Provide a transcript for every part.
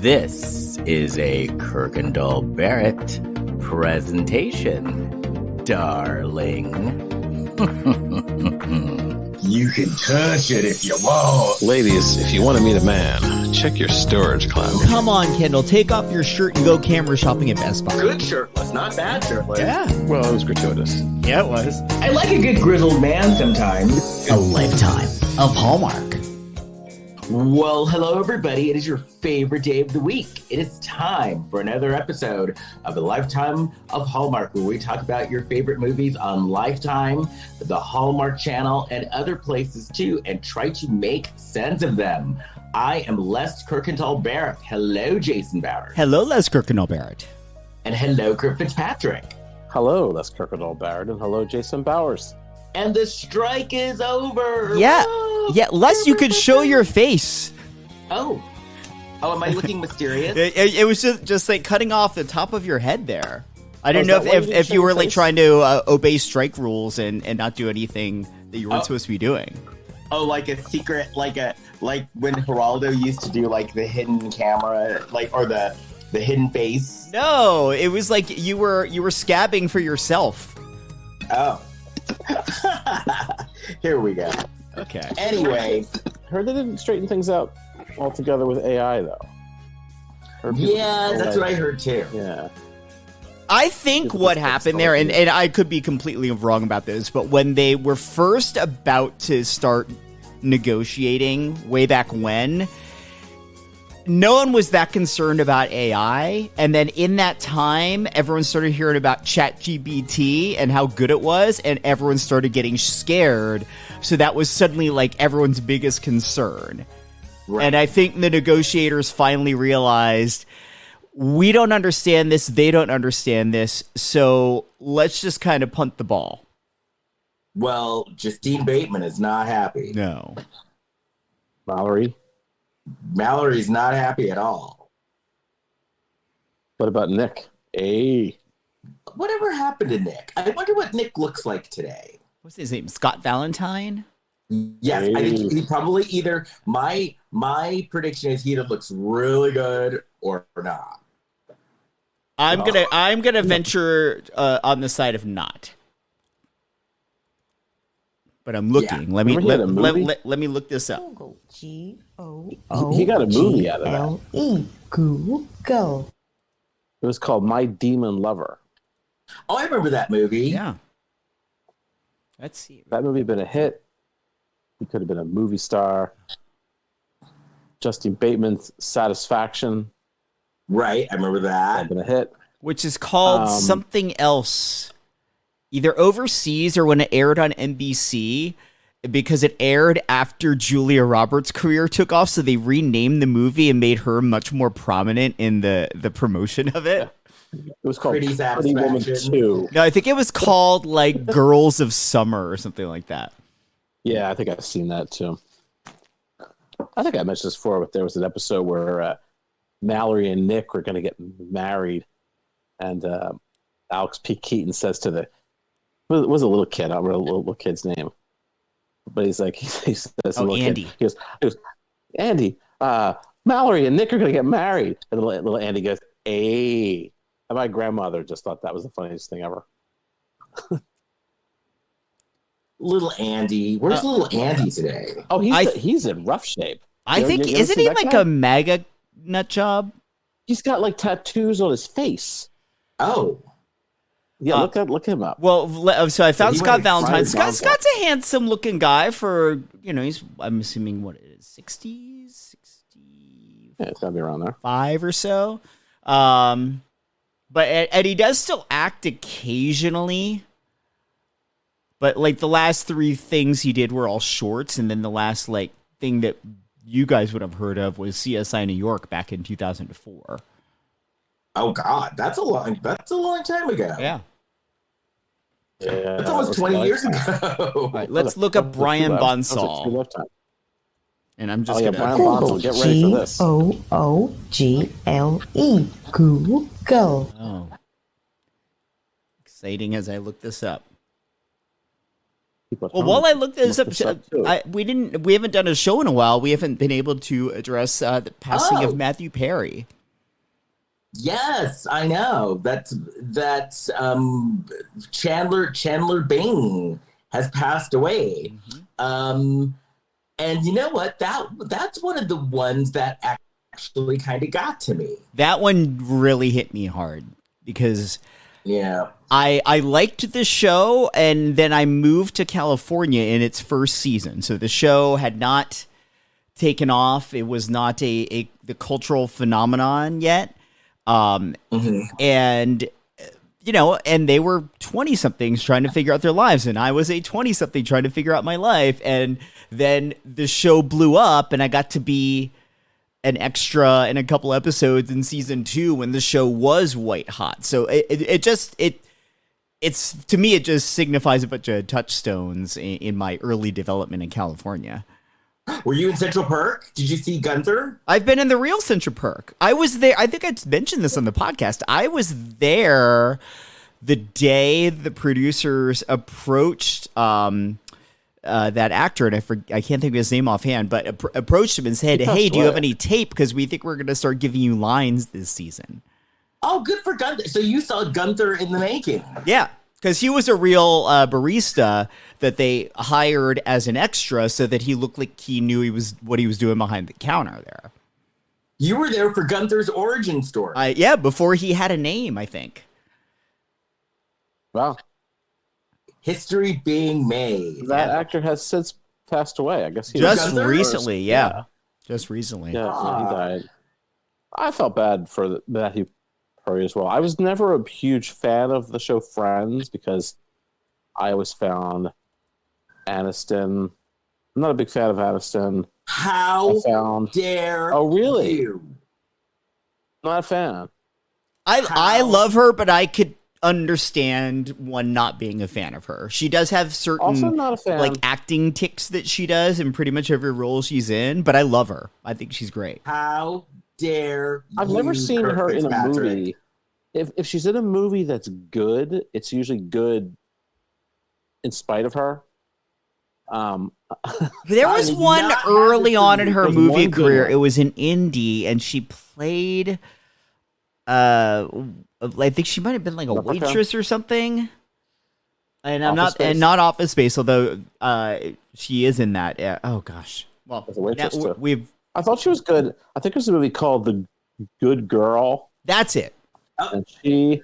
This is a Kirkendall Barrett presentation, darling. You can touch it if you want. Ladies, if you want to meet a man, check your storage closet. Come on, Kendall. Take off your shirt and go camera shopping at Best Buy. Good shirtless, not bad shirtless. Yeah. Well, it was gratuitous. Yeah, it was. I like a good grizzled man sometimes. A lifetime of Hallmark. Well, hello everybody. It is your favorite day of the week. It is time for another episode of the Lifetime of Hallmark, where we talk about your favorite movies on Lifetime, the Hallmark Channel, and other places too, and try to make sense of them. I am Les Kirkendall Barrett. Hello, Jason Bauer. Hello, Les Kirkendall Barrett. And hello, Kurt Fitzpatrick. Hello, Les Kirkendall Barrett, and hello, Jason Bowers. And the strike is over. Yeah. Whoa. Yeah, Les, you could show your face. Oh, am I looking mysterious? It was just like cutting off the top of your head there. I didn't know is that why you if didn't show you were your like face? trying to obey strike rules and not do anything that you weren't supposed to be doing. Oh, like a secret, like when Geraldo used to do like the hidden camera, or the hidden face. No, it was like you were scabbing for yourself. Oh. Here we go. Okay. Anyway. Heard they didn't straighten things out altogether with AI, though. Yeah, that's what I heard too. Yeah. I think what happened there, and I could be completely wrong about this, but when they were first about to start negotiating way back when, no one was that concerned about AI. And then in that time, everyone started hearing about ChatGPT and how good it was, and everyone started getting scared. So that was suddenly like everyone's biggest concern. Right. And I think the negotiators finally realized, we don't understand this, they don't understand this, so let's just kind of punt the ball. Well, Justine Batemen is not happy. No. Mallory's not happy at all. What about Nick? Hey. Whatever happened to Nick? I wonder what Nick looks like today. What's his name? Scott Valentine? Yes, I think he probably either, my prediction is he either looks really good or not. I'm gonna venture on the side of not. But I'm looking. Yeah. Let me look this up. G-O-O. He got a movie out of that. L-E. Google. It was called My Demon Lover. Oh, I remember that movie. Yeah. Let's see. That movie had been a hit. He could have been a movie star. Justine Bateman's Satisfaction. Right, I remember that. Had been a hit. Which is called something else. Either overseas or when it aired on NBC, because it aired after Julia Roberts' career took off, so they renamed the movie and made her much more prominent in the promotion of it. It was called Pretty Pretty Woman Satisfaction. 2. No, I think it was called like Girls of Summer or something like that. Yeah, I think I've seen that too. I think I mentioned this before, but there was an episode where Mallory and Nick were going to get married, and Alex P. Keaton says to the was a little kid. I don't remember the little kid's name, but he's like he says to the little Andy. Kid, he goes, Andy, Mallory and Nick are going to get married, and the little Andy goes, "Hey," and my grandmother just thought that was the funniest thing ever. Little Andy. Where's little Andy today? Oh, he's in rough shape. I think You ever isn't see he that like guy? a MAGA nut job? He's got like tattoos on his face. Oh. Yeah, look him up. Well, so I found he Scott went Valentine. Friday Scott's a handsome looking guy for, he's, I'm assuming, what it is, 60s, 65 Yeah, it's gotta be around there. or so. But and he does still act occasionally. But like the last three things he did were all shorts, and then the last like thing that you guys would have heard of was CSI New York back in 2004. Oh God, that's a long time ago. Yeah. Yeah, That's almost 20 years ago. All right, let's look up Brian Bonsall. And I'm just Brian gonna Bonsall, get ready for this. Google. Google. Oh. Exciting as I look this up. people at Well, home while I looked this up, look too. we haven't done a show in a while. We haven't been able to address the passing of Matthew Perry. Yes, I know. That's Chandler Bing has passed away. And you know what? That's one of the ones that actually kind of got to me. That one really hit me hard because Yeah. I liked the show, and then I moved to California in its first season. So the show had not taken off. It was not the cultural phenomenon yet. And you know, and they were 20-somethings trying to figure out their lives, and I was a 20-something trying to figure out my life. And then the show blew up, and I got to be an extra in a couple episodes in season 2 when the show was white hot. So it's to me, it just signifies a bunch of touchstones in my early development in California. Were you in Central Perk? Did you see Gunther? I've been in the real Central Perk. I was there. I think I mentioned this on the podcast. I was there the day the producers approached that actor, and I can't think of his name offhand, but approached him and said, "Hey, do you have any tape? Because we think we're going to start giving you lines this season." Oh, good for Gunther. So you saw Gunther in the making. Yeah, because he was a real barista that they hired as an extra so that he looked like he knew what he was doing behind the counter there. You were there for Gunther's origin story. Yeah, before he had a name, I think. Wow. History being made. That actor has since passed away. I guess he just was recently. Yeah. Just recently. Yeah, he died. I felt bad for Matthew Perry as well. I was never a huge fan of the show Friends because I always found Aniston. I'm not a big fan of Aniston. How dare really? you? Not a fan. I love her, but I could understand one not being a fan of her. She does have certain Also not a fan. like acting tics that she does in pretty much every role she's in, but I love her. I think she's great. How dare I've you, never seen Kirk her in a Fitzpatrick. movie. If she's in a movie that's good, it's usually good in spite of her. There was did one not have early this on in movie. her There's movie one good career. one. It was an indie, and she played. I think she might have been like a Replica? waitress or something. And I'm Office not, Space? and not Office Space, although she is in that. Oh gosh, well, As a waitress, too. we've I thought she was good. I think there's a movie called The Good Girl, that's it. and she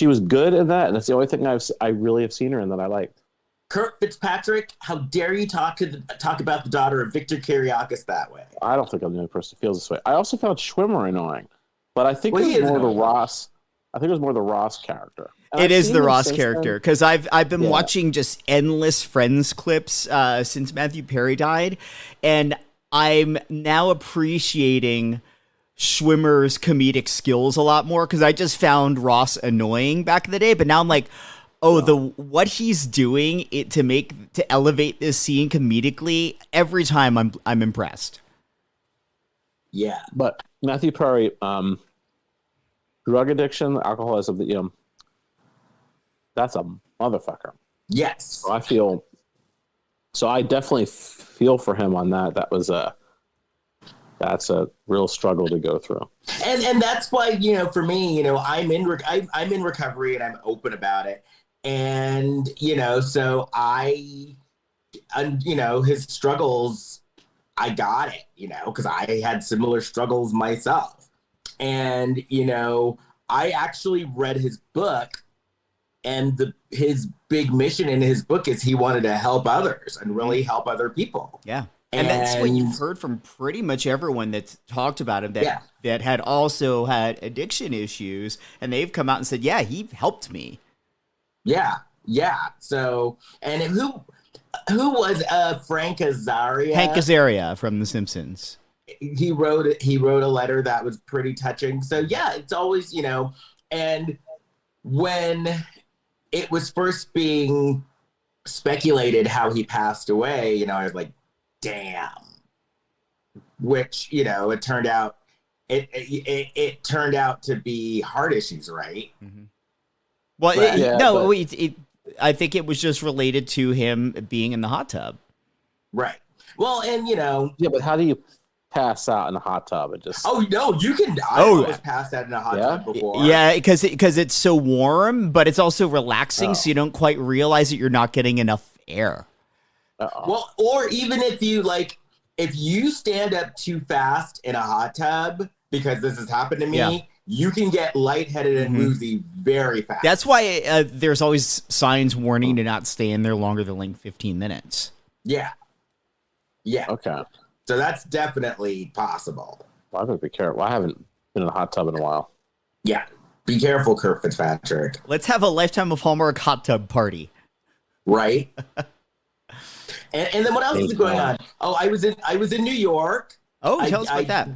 was good in that, and that's the only thing I really have seen her in that I liked. Kirk Fitzpatrick, how dare you talk about the daughter of Victor Kiriakis that way? I don't think I'm the only person who feels this way. I also found Schwimmer annoying, but I think Well, it he was is more the annoying. Ross. I think it was more the Ross character. And It I've is seen the him Ross since character then. because I've been Yeah. watching just endless Friends clips since Matthew Perry died, and I'm now appreciating Schwimmer's comedic skills a lot more because I just found Ross annoying back in the day, but now I'm like, oh, what he's doing to elevate this scene comedically every time I'm impressed. Yeah. But Matthew Perry, drug addiction, alcoholism, that's a motherfucker. Yes. So I definitely feel for him on that. That's a real struggle to go through. And that's why, for me, I'm in recovery and I'm open about it. And, so his struggles, I got it, because I had similar struggles myself. And, I actually read his book, and his big mission in his book is he wanted to help others and really help other people. Yeah. And that's what you've heard from pretty much everyone that's talked about him that had also had addiction issues, and they've come out and said, yeah, he helped me. Yeah. Yeah. So, and who was Frank Azaria? Hank Azaria from The Simpsons. He wrote a letter that was pretty touching. So yeah, it's always, and when it was first being speculated how he passed away, I was like, damn. Which, it turned out it turned out to be heart issues, right? Mm-hmm. Well, I think it was just related to him being in the hot tub. Right. Well, and you know. Yeah, but how do you pass out in a hot tub? It just. Oh no, you can. I almost passed out in a hot tub before. Yeah, because it's so warm, but it's also relaxing, so you don't quite realize that you're not getting enough air. Well, or even if you stand up too fast in a hot tub, because this has happened to me, you can get lightheaded and woozy very fast. That's why there's always signs warning to not stay in there longer than like 15 minutes. Yeah. Yeah. Okay. So that's definitely possible. Well, I gotta be careful. I haven't been in a hot tub in a while. Yeah. Be careful, Kurt Fitzpatrick. Let's have a Lifetime of Hallmark hot tub party. Right. and then what else is going on? Oh, I was in New York. Oh, tell us about that.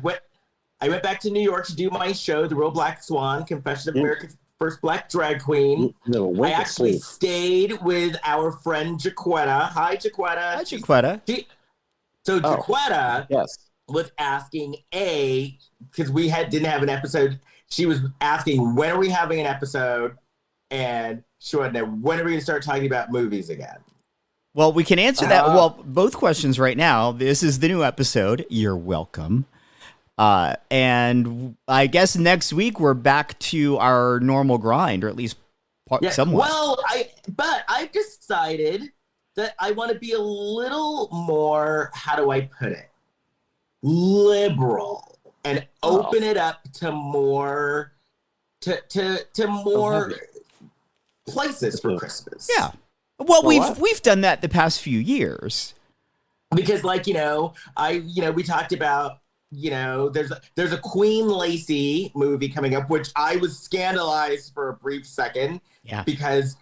I went back to New York to do my show, The Real Black Swan, Confession of America's First Black Drag Queen. I actually stayed with our friend Jaquetta. Hi, Jaquetta. Hi, Jaquetta. Jaquetta was asking because we didn't have an episode. She was asking, when are we having an episode? And she wanted to know, when are we going to start talking about movies again? Well, we can answer that. Well, both questions right now. This is the new episode. You're welcome. And I guess next week we're back to our normal grind, or at least somewhat. Well, I've decided that I want to be a little more, how do I put it, liberal, and open it up to more more places for Christmas. Yeah. Well, we've done that the past few years. Because we talked about, there's a Queen Lacey movie coming up, which I was scandalized for a brief second because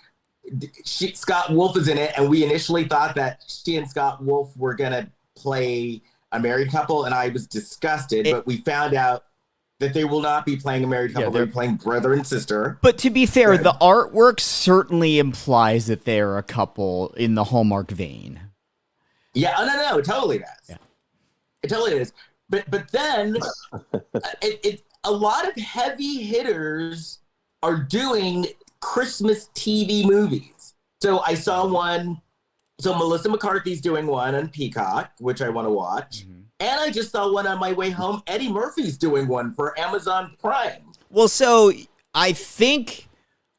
Scott Wolf is in it, and we initially thought that she and Scott Wolf were gonna play a married couple, and I was disgusted. But we found out that they will not be playing a married couple; they're playing brother and sister. But to be fair, the artwork certainly implies that they're a couple in the Hallmark vein. Yeah, no, it totally does. Yeah. It totally is. But then a lot of heavy hitters are doing Christmas TV movies. So I saw one. So Melissa McCarthy's doing one on Peacock, which I want to watch. Mm-hmm. And I just saw one on my way home. Eddie Murphy's doing one for Amazon Prime. Well, so I think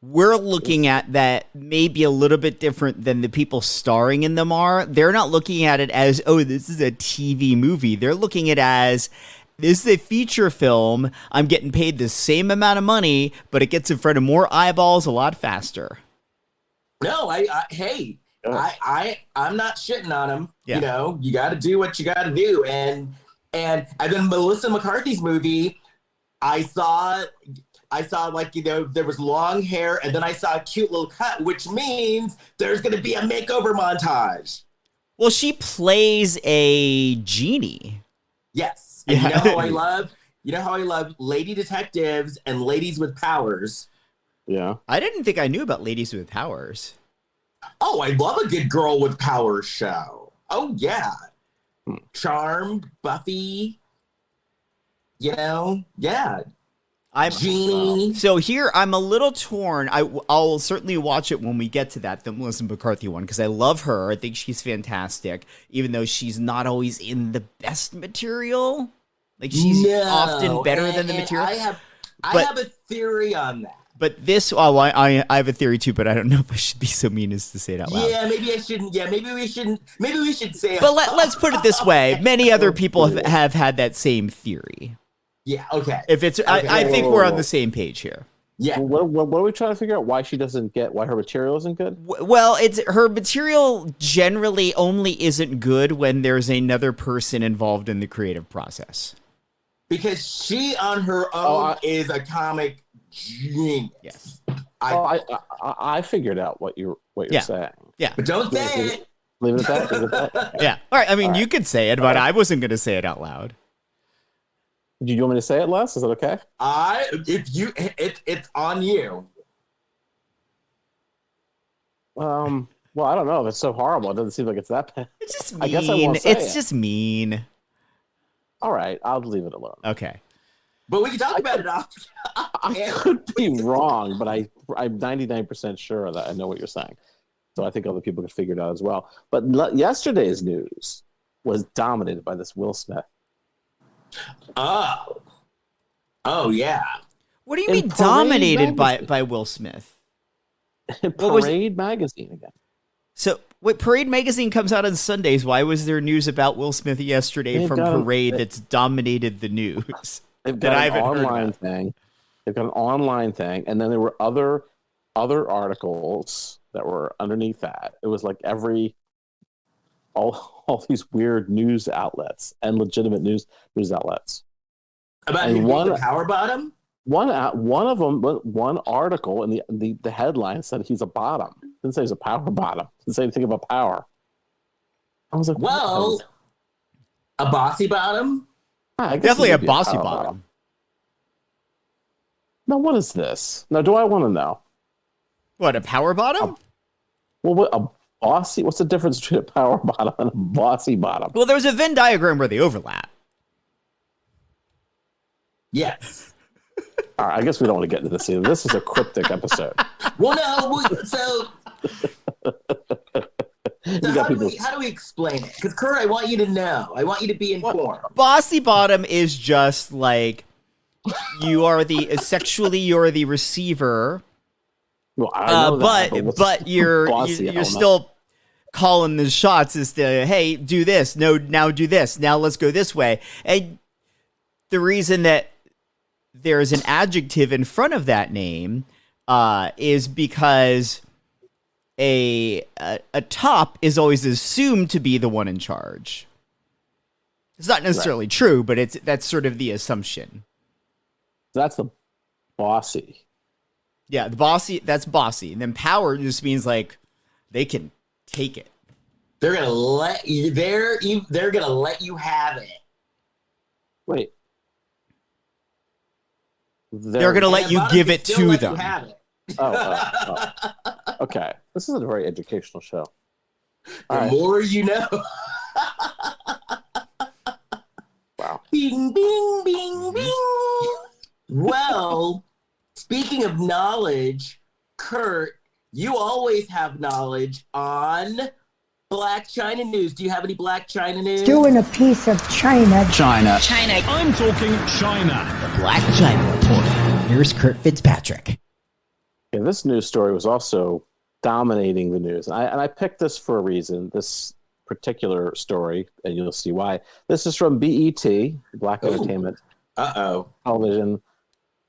we're looking at that maybe a little bit different than the people starring in them are. They're not looking at it as, oh, this is a TV movie. They're looking at it as, this is a feature film. I'm getting paid the same amount of money, but it gets in front of more eyeballs a lot faster. No, I'm not shitting on him. Yeah. You got to do what you got to do. And then Melissa McCarthy's movie, I saw there was long hair, and then I saw a cute little cut, which means there's going to be a makeover montage. Well, she plays a genie. Yes. And you know how I love lady detectives and ladies with powers. Yeah. I didn't think I knew about ladies with powers. Oh, I love a good girl with powers show. Oh, yeah. Charmed, Buffy, yeah. Genie. So here, I'm a little torn. I'll certainly watch it when we get to that, the Melissa McCarthy one, because I love her. I think she's fantastic, even though she's not always in the best material. Like, she's often better than the material. I have a theory on that. But this, I have a theory too, but I don't know if I should be so mean as to say it out loud. Yeah, maybe I shouldn't. Yeah, maybe we shouldn't. Maybe we should say it. But let's put it this way. Many other people have had that same theory. Yeah, okay. I think we're on the same page here. Yeah. What are we trying to figure out? Why her material isn't good? Well, her material generally only isn't good when there's another person involved in the creative process. Because she on her own is a comic genius. Yes. I figured out what you're saying. Yeah. But don't say it. Leave it at that. Yeah. All right. I mean, you could say it, but I wasn't going to say it out loud. Do you want me to say it, Les? Is that okay? It's on you. Well, I don't know. If it's so horrible, it doesn't seem like it's that bad. It's just mean. I guess I won't say it's just mean. All right, I'll leave it alone. Okay. But we can talk about it after. I could be wrong, but I'm 99% sure that I know what you're saying. So I think other people could figure it out as well. But yesterday's news was dominated by this Will Smith. Oh yeah. What do you mean dominated by Will Smith? Parade magazine again. So, wait, Parade magazine comes out on Sundays. Why was there news about Will Smith yesterday from Parade that's dominated the news? They've got an online thing. They've got an online thing, and then there were other articles that were underneath that. It was like all these weird news outlets and legitimate news outlets. About him being the power bottom? One of them, one article, and the headline said he's a bottom. It didn't say he's a power bottom. It didn't say anything about power. I was like, well, a bossy bottom? Definitely a bossy bottom. Now, what is this? Now, do I want to know? What, a power bottom? A bossy? What's the difference between a power bottom and a bossy bottom? Well, there's a Venn diagram where they overlap. Yes. All right, I guess we don't want to get into this either. This is a cryptic episode. Well, no, so how do we explain it? Because, Kurt, I want you to know. I want you to be informed. Bossy bottom is just like you're the receiver. Well, I know but you're still calling the shots as to, hey, do this. No, now do this. Now let's go this way. And the reason that there's an adjective in front of that name is because a top is always assumed to be the one in charge. It's not necessarily true, but that's sort of the assumption. That's the bossy. Yeah, that's bossy. And then power just means like they can take it. They're gonna let you they're gonna let you have it. Wait. They're gonna let you give it to them. Oh. Okay. This is a very educational show. The more you know. Wow. Bing, bing, bing, bing. Well, speaking of knowledge, Kurt, you always have knowledge on Blac Chyna news. Do you have any Blac Chyna news? Doing a piece of China. China. I'm talking China. The Blac Chyna Report. Here's Kurt Fitzpatrick. Yeah, this news story was also dominating the news. And I picked this for a reason, this particular story, and you'll see why. This is from BET, Black Entertainment Television.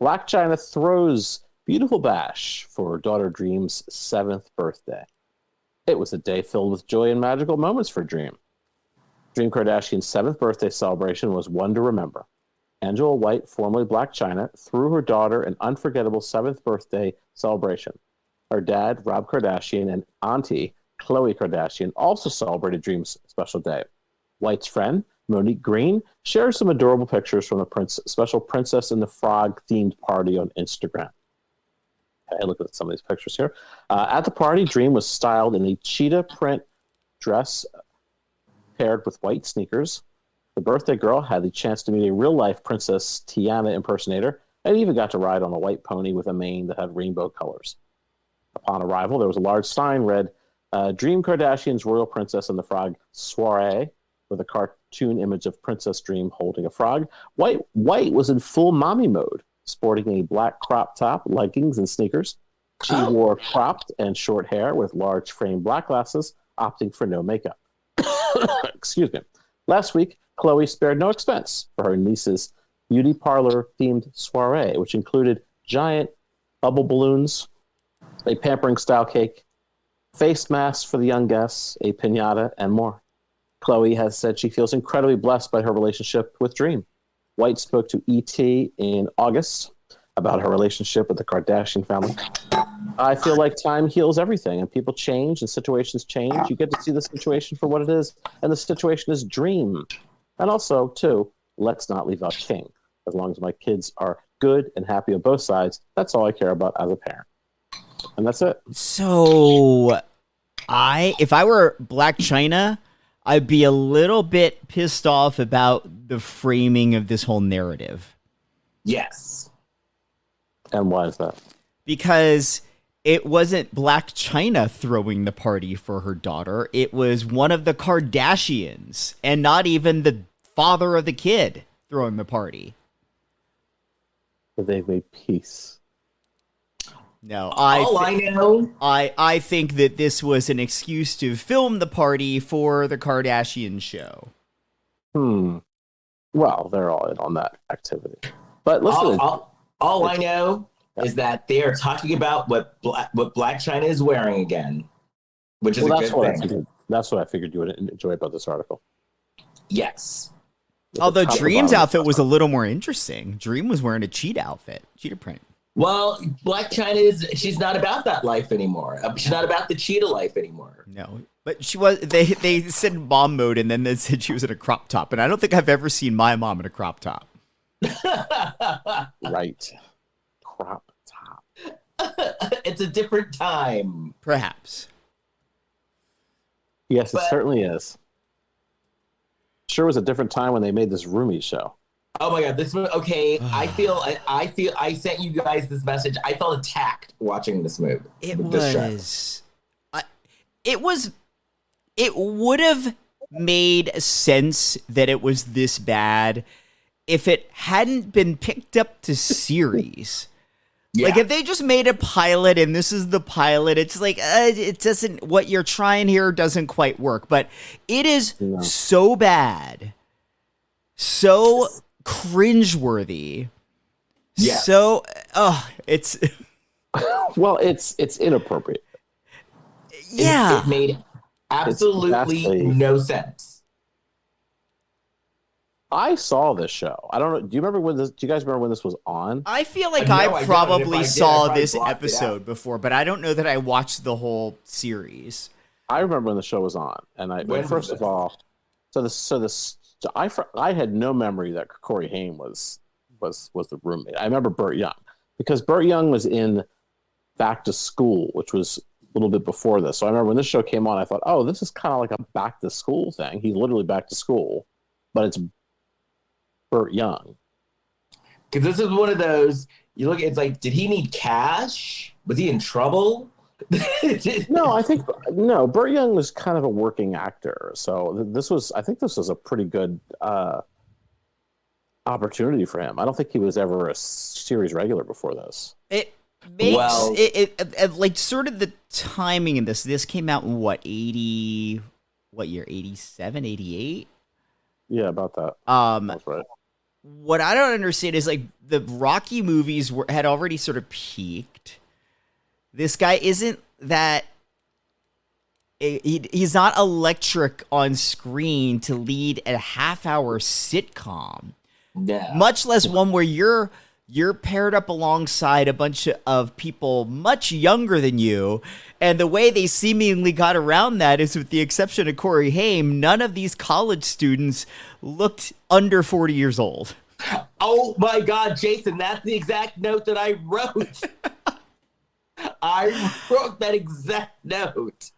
Blac Chyna throws beautiful bash for her daughter Dream's 7th birthday. It was a day filled with joy and magical moments for Dream. Dream Kardashian's 7th birthday celebration was one to remember. Angela White, formerly Blac Chyna, threw her daughter an unforgettable 7th birthday celebration. Her dad, Rob Kardashian, and auntie, Khloe Kardashian, also celebrated Dream's special day. White's friend, Monique Green, shared some adorable pictures from the special Princess and the Frog-themed party on Instagram. Okay, look at some of these pictures here. At the party, Dream was styled in a cheetah print dress paired with white sneakers. The birthday girl had the chance to meet a real-life Princess Tiana impersonator and even got to ride on a white pony with a mane that had rainbow colors. Upon arrival, there was a large sign read, Dream Kardashian's Royal Princess and the Frog Soiree, with a cartoon image of Princess Dream holding a frog. White was in full mommy mode, sporting a black crop top, leggings, and sneakers. She wore cropped and short hair with large frame black glasses, opting for no makeup. Excuse me. Last week, Khloe spared no expense for her niece's beauty parlor-themed soiree, which included giant bubble balloons, a pampering-style cake, face masks for the young guests, a piñata, and more. Khloe has said she feels incredibly blessed by her relationship with Dream. White spoke to ET in August about her relationship with the Kardashian family. I feel like time heals everything, and people change, and situations change. You get to see the situation for what it is, and the situation is Dream. And also, too, let's not leave out King. As long as my kids are good and happy on both sides, that's all I care about as a parent. And that's it. So, if I were Blac Chyna, I'd be a little bit pissed off about the framing of this whole narrative. Yes. And why is that? Because it wasn't Blac Chyna throwing the party for her daughter. It was one of the Kardashians, and not even the father of the kid throwing the party. But they made peace. No, I think that this was an excuse to film the party for the Kardashian show. Well, they're all in on that activity. But listen, all I know is that they are talking about what Blac Chyna is wearing again, which is a good thing. That's what I figured you would enjoy about this article. Yes. Although Dream's outfit was a little more interesting. Dream was wearing a cheetah outfit, cheetah print. Well, Blac Chyna she's not about that life anymore. She's not about the cheetah life anymore. No, but she was. They said mom mode, and then they said she was in a crop top, and I don't think I've ever seen my mom in a crop top. Right, crop top. It's a different time, perhaps. Yes, it certainly is. Sure was a different time when they made this Roomies show. Oh my God, this was okay. I feel I sent you guys this message. I felt attacked watching this movie. It would have made sense that it was this bad if it hadn't been picked up to series. Yeah. Like if they just made a pilot and this is the pilot, it's like it doesn't. What you're trying here doesn't quite work. But it is so bad, so cringeworthy. Yeah. So, it's well, it's inappropriate. Yeah, it made absolutely no sense. I saw this show. I don't know. Do you remember when this? Do you guys remember when this was on? I feel like I probably saw this episode before, but I don't know that I watched the whole series. I remember when the show was on, and I had no memory that Corey Haim was the roommate. I remember Burt Young because Burt Young was in Back to School, which was a little bit before this. So I remember when this show came on, I thought, oh, this is kind of like a back to school thing. He's literally back to school, but it's Burt Young. Because this is one of those, you look, it's like, did he need cash? Was he in trouble? No, I think Burt Young was kind of a working actor. So I think this was a pretty good opportunity for him. I don't think he was ever a series regular before this. It makes it like sort of the timing in this. This came out in what year? 87, 88? Yeah, about that. That's right. What I don't understand is like the Rocky movies had already sort of peaked. This guy isn't that. He's not electric on screen to lead a half-hour sitcom. Yeah. Much less one where you're paired up alongside a bunch of people much younger than you. And the way they seemingly got around that is, with the exception of Corey Haim, none of these college students looked under 40 years old. Oh my God, Jason, that's the exact note that I wrote. I wrote that exact note.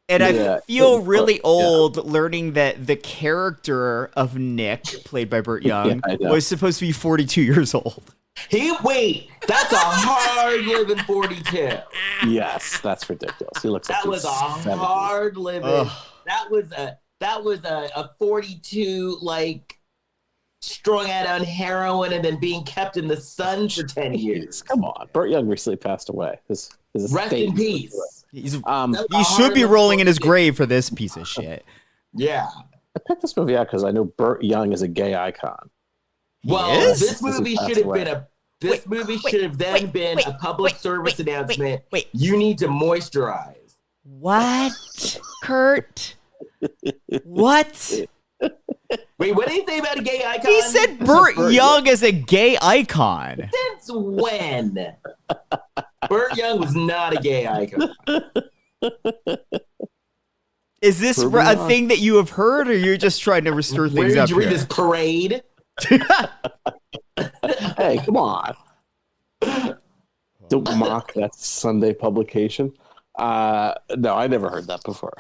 And I feel really old learning that the character of Nick, played by Burt Young, was supposed to be 42 years old. That's a hard living 42. Yes, that's ridiculous. He looks. That was a 70s. hard living. That was a 42 like strung out on heroin and then being kept in the sun for 10 years. Come on, Burt Young recently passed away. His rest in peace. He should be rolling in his grave for this piece of shit. Yeah. I picked this movie out because I know Burt Young is a gay icon. Well, this movie should have been a public service announcement. Wait. You need to moisturize. What? Kurt? What? Wait, what did he say about a gay icon? He said Burt Young is a gay icon. Since when? Burt Young was not a gay icon. Is this a thing that you have heard, or you're just trying to stir things up here? Where did you read this parade? Hey, come on. Don't mock that Sunday publication. No, I never heard that before.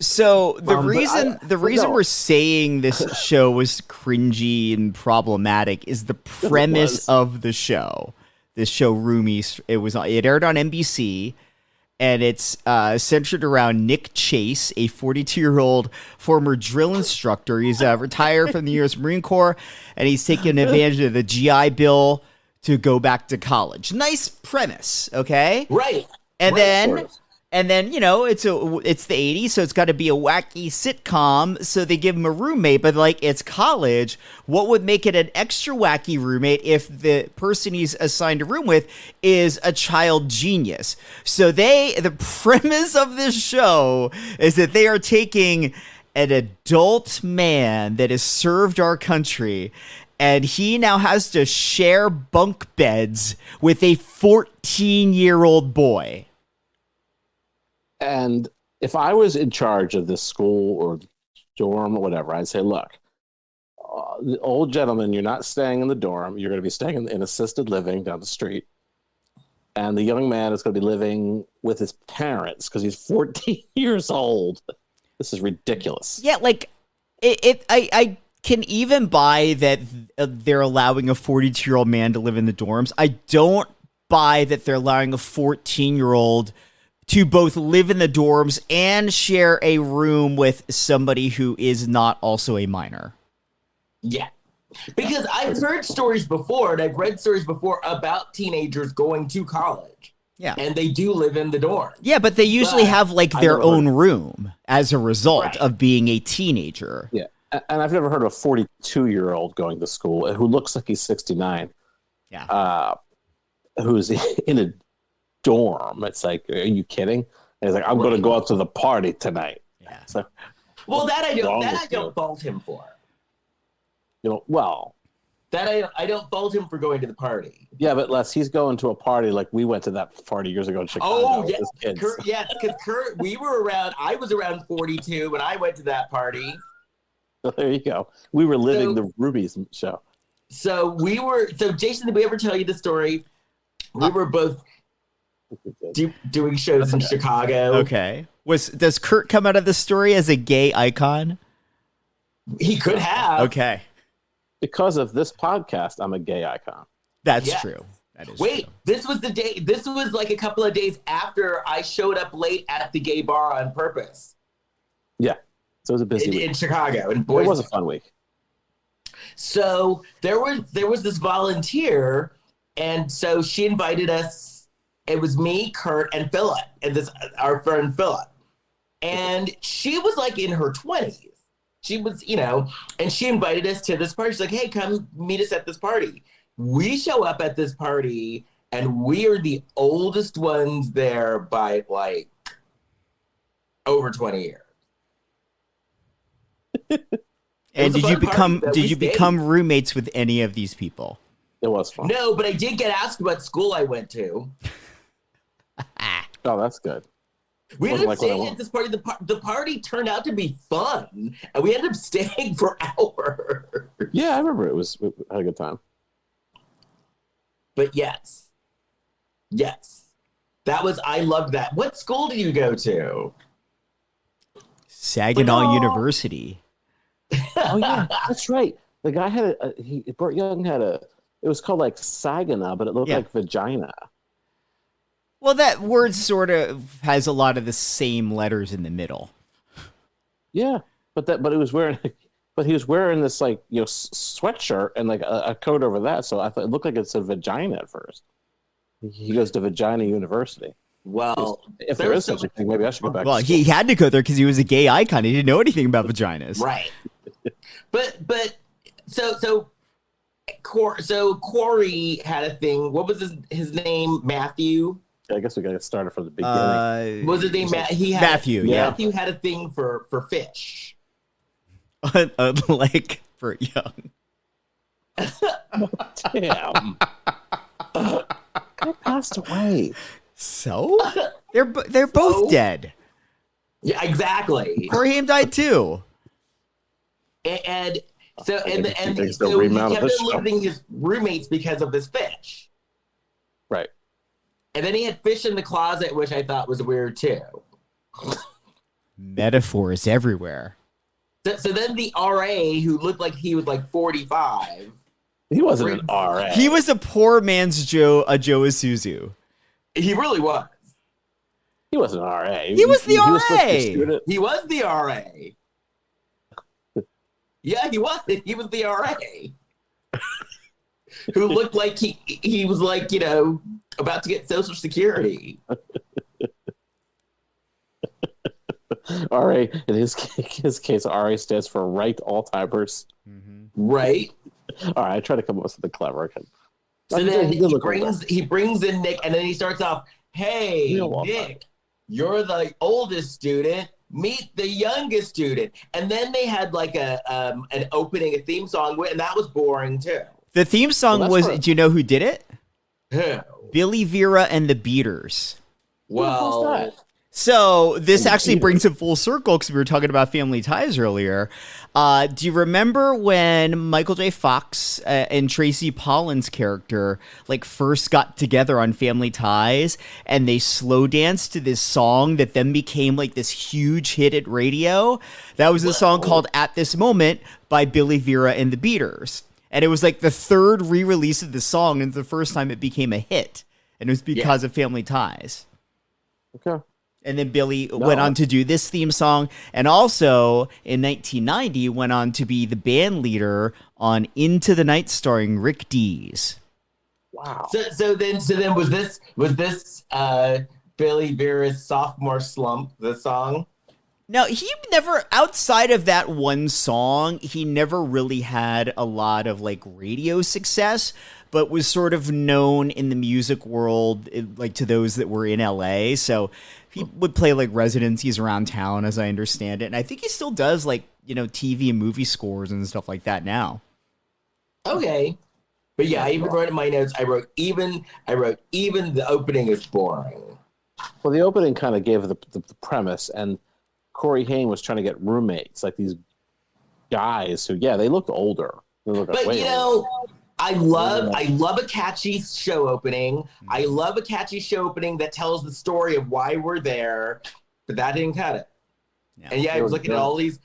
So the But reason no. we're saying this show was cringy and problematic is the premise of the show. This show, Roomies, it aired on NBC, and it's centered around Nick Chase, a 42-year-old former drill instructor. He's retired from the U.S. Marine Corps, and he's taking advantage of the GI Bill to go back to college. Nice premise, okay? Right. And Right, then, sort of. and then it's the 80s, so it's got to be a wacky sitcom. So they give him a roommate, but like it's college. What would make it an extra wacky roommate if the person he's assigned a room with is a child genius? So the premise of this show is that they are taking an adult man that has served our country, and he now has to share bunk beds with a 14-year-old boy. And if I was in charge of this school or dorm or whatever, I'd say, look, the old gentleman, you're not staying in the dorm. You're going to be staying in assisted living down the street. And the young man is going to be living with his parents because he's 14 years old. This is ridiculous. Yeah, like, I can even buy that they're allowing a 42-year-old man to live in the dorms. I don't buy that they're allowing a 14-year-old to both live in the dorms and share a room with somebody who is not also a minor. Yeah. Because I've heard stories before, and I've read stories before about teenagers going to college. Yeah. And they do live in the dorm. Yeah, but they usually have like their own room as a result Right. of being a teenager. Yeah. And I've never heard of a 42-year-old going to school who looks like he's 69. Yeah. Who's in a dorm. It's like, are you kidding? And he's like, I'm going to go out to the party tonight. Yeah. So, Well, that I wrong don't with you? fault him for. Well, That I don't fault him for going to the party. yeah, but Les, he's going to a party like we went to that party years ago in Chicago Oh, with yeah. his kids. Because Kurt, I was around 42 when I went to that party. So there you go. We were living the Roomies show. So Jason, did we ever tell you the story? We were both doing shows in Chicago. Okay. Does Kurt come out of the story as a gay icon? He could have. Okay. Because of this podcast, I'm a gay icon. That's Yeah. true. That is Wait, true. this was like a couple of days after I showed up late at the gay bar on purpose. Yeah. So it was a busy week. In Chicago. In It Boise. was a fun week. So there was this volunteer, and so she invited us. It was me, Kurt, and Philip, and our friend Philip. And she was like in her 20s. She was, and she invited us to this party. She's like, hey, come meet us at this party. We show up at this party, and we are the oldest ones there by like over 20 years. And was a fun party that we stayed. become roommates with any of these people? It was fun. No, but I did get asked what school I went to. Oh, that's good. We ended Wasn't up like what I staying want. at this party. The party turned out to be fun, and we ended up staying for hours. Yeah, I remember we had a good time. But yes, I loved that. What school did you go to? Saginaw University. Oh yeah, that's right. The guy had Burt Young had it was called like Saginaw, but it looked like vagina. Well, that word sort of has a lot of the same letters in the middle. Yeah, but he was wearing this like sweatshirt and like a coat over that, so I thought it looked like it said vagina at first. He goes to Vagina University. Well, if there is such a thing, maybe I should go back. Well, to school. he had to go there because he was a gay icon. He didn't know anything about vaginas. right. But so Corey had a thing. What was his name? Matthew. I guess we got to start it from the beginning. What was his name? Matthew. Yeah. Matthew had a thing for fish. Like Burt Young. Damn. Guy passed away. So they're both dead. Yeah, exactly. Haim died too. And so he kept think they'll remount this show. losing his roommates because of this fish. Right. And then he had fish in the closet, which I thought was weird too. Metaphors everywhere. So then the RA, who looked like he was like 45. He wasn't an RA. He was a poor man's Joe Isuzu. He really was. He wasn't an RA. He was the RA. He was the RA. Yeah, he was. He was the RA. Who looked like he was like, about to get Social Security. RA, in his case, RA stands for right Alzheimer's. Mm-hmm. Right. All right, I try to come up with something clever. So then he brings in Nick, and then he starts off, "Hey, Nick, you're the oldest student. Meet the youngest student." And then they had like a theme song, and that was boring too. The theme song do you know who did it? Who? Billy Vera and the Beaters. Well, so this actually brings it full circle because we were talking about Family Ties earlier. Do you remember when Michael J. Fox and Tracy Pollan's character first got together on Family Ties and they slow danced to this song that then became this huge hit at radio? That was a song called "At This Moment" by Billy Vera and the Beaters. And it was the third re-release of the song and the first time it became a hit. And it was because of Family Ties. Okay. And then Billy went on to do this theme song. And also, in 1990, went on to be the band leader on Into the Night starring Rick Dees. Wow. So then was this Billy Vera's sophomore slump, the song? Now, he never, outside of that one song, he never really had a lot of radio success, but was sort of known in the music world, to those that were in LA. So he would play residencies around town, as I understand it. And I think he still does TV and movie scores and stuff like that now. Okay. But yeah, I even wrote in my notes, I wrote even the opening is boring. Well, the opening kind of gave the premise, and Corey Haim was trying to get roommates, these guys who, they looked older. They looked way older. I love a catchy show opening. I love a catchy show opening that tells the story of why we're there, but that didn't cut it. Yeah. And I was looking at all these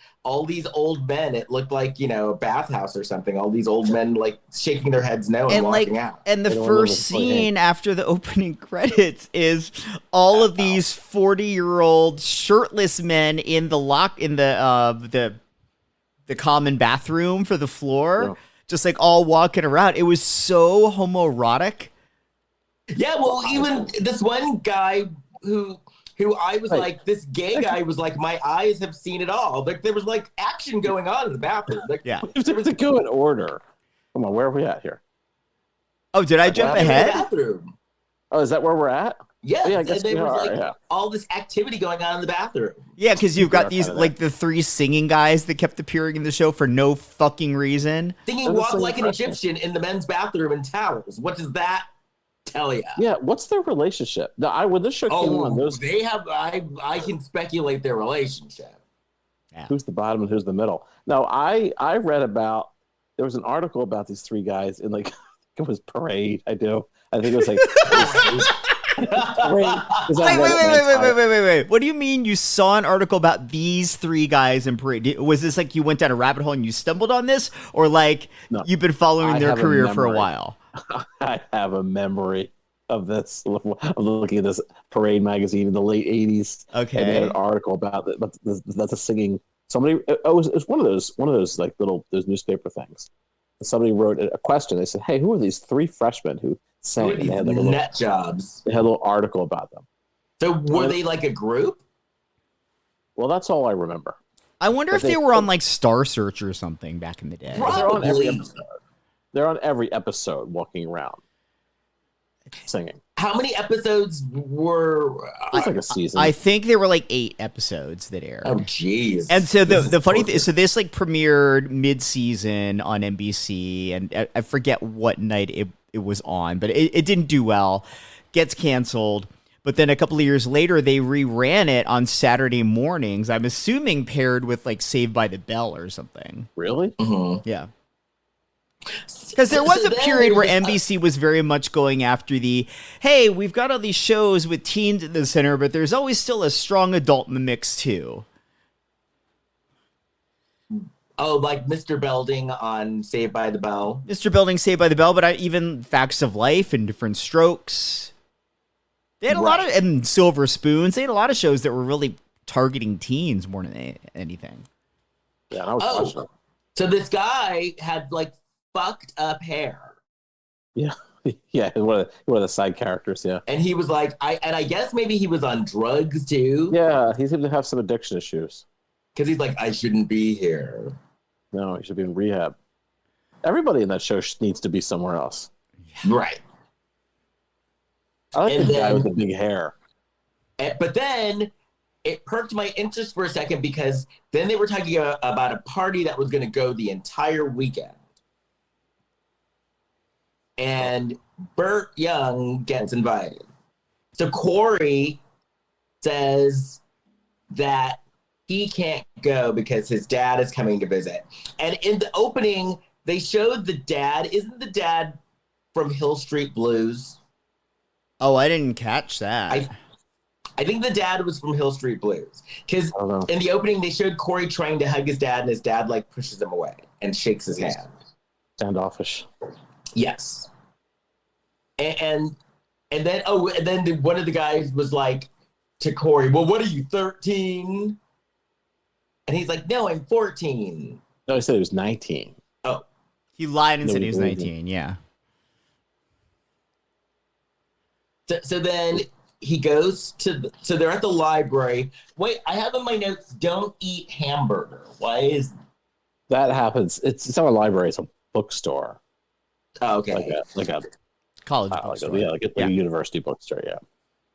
old men. It looked like, a bathhouse or something. All these old men shaking their heads no and walking out. And the first scene after the opening credits is all of these 40-year-old shirtless men in the common bathroom for the floor. Yeah. Just all walking around. It was so homoerotic. Yeah, well, even this one guy who I was this gay guy was my eyes have seen it all. There was action going on in the bathroom. Yeah. There was a go in order. Come on, where are we at here? Oh, did I jump ahead? In the bathroom. Oh, is that where we're at? Yeah, I guess there was all this activity going on in the bathroom. Yeah, because you've got these the three singing guys that kept appearing in the show for no fucking reason. Singing "Walk Like an Egyptian" in the men's bathroom in towels. What does that tell you? Yeah, what's their relationship? Now, when this show came on, they have. I can speculate their relationship. Yeah. Who's the bottom and who's the middle? No, I read about. There was an article about these three guys in it was Parade. I think it was Wait. What do you mean you saw an article about these three guys in Parade? Was this you went down a rabbit hole and you stumbled on this? Or no, you've been following their career for a while? I have a memory of this. I'm looking at this Parade magazine in the late 80s. Okay. And they had an article about the singing. Somebody, it was one of those those newspaper things. Somebody wrote a question. They said, "Hey, who are these three freshmen who sang?" They had nut jobs. They had a little article about them. So were they a group? Well, that's all I remember. I wonder if they were on Star Search or something back in the day. Probably. They're on every episode. They're on every episode, walking around, singing. How many episodes were? It's a season. I think there were 8 episodes that aired. Oh, jeez. And so the funny thing, so this premiered mid-season on NBC, and I forget what night it was on, but it didn't do well. Gets canceled. But then a couple of years later, they reran it on Saturday mornings. I'm assuming paired with Saved by the Bell or something. Really? Mm-hmm. Yeah. Because there was a period where NBC was very much going after hey, we've got all these shows with teens in the center, but there's always still a strong adult in the mix too. Oh, like Mr. Belding on Saved by the Bell. Mr. Belding, Saved by the Bell, but even Facts of Life and Different Strokes. They had a lot of, and Silver Spoons. They had a lot of shows that were really targeting teens more than anything. Yeah, I was watching it. So this guy had like fucked up hair. Yeah. Yeah, one of the side characters, yeah. And he was like, I guess maybe he was on drugs too. Yeah, he seemed to have some addiction issues. Because he's like, I shouldn't be here. No, he should be in rehab. Everybody in that show needs to be somewhere else. Right. I like the guy with the big hair. But then it perked my interest for a second because then they were talking about a party that was going to go the entire weekend. And Burt Young gets invited. So Corey says that he can't go because his dad is coming to visit. And in the opening, they showed the dad. Isn't the dad from Hill Street Blues? Oh, I didn't catch that. I think the dad was from Hill Street Blues. Because in the opening, they showed Corey trying to hug his dad, and his dad, like, pushes him away and shakes his hand. Standoffish. Yes. And then one of the guys was like to Corey, well, what are you, 13? And he's like, no, I'm 14. No, he said he was 19. Oh. He lied and said he was 19, yeah. So then he goes so they're at the library. Wait, I have in my notes, don't eat hamburger. Why is that happens? It's not a library, it's a bookstore. Oh, okay. Like a college bookstore. Like a university bookstore, yeah.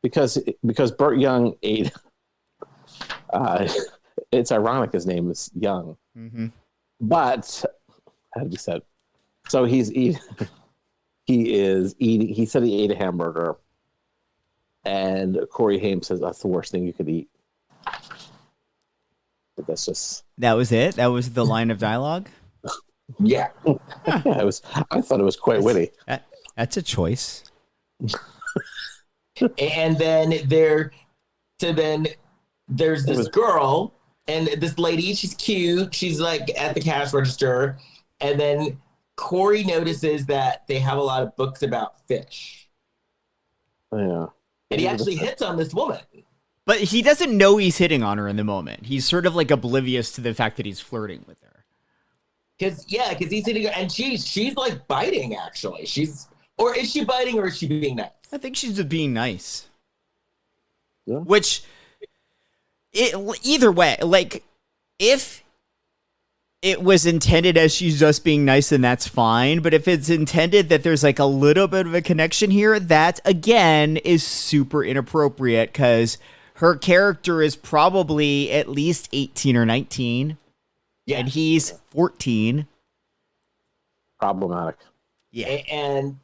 Because Burt Young ate it's ironic his name is Young. Mm-hmm. But as you said, so he said he ate a hamburger, and Corey Haim says that's the worst thing you could eat. But that's just that was it? That was the line of dialogue? Yeah. Yeah, it was. I thought it was quite witty. That's a choice. And then there's this girl and this lady, she's cute. She's like at the cash register. And then Corey notices that they have a lot of books about fish. Yeah. And he actually hits on this woman. But he doesn't know he's hitting on her in the moment. He's sort of like oblivious to the fact that he's flirting with her. Because he's hitting her, and she's like biting, actually. Or is she biting, or is she being nice? I think she's just being nice. Yeah. Which, either way, like, if it was intended as she's just being nice, then that's fine. But if it's intended that there's like a little bit of a connection here, that, again, is super inappropriate because her character is probably at least 18 or 19. Yeah. And he's 14. Problematic. Yeah. And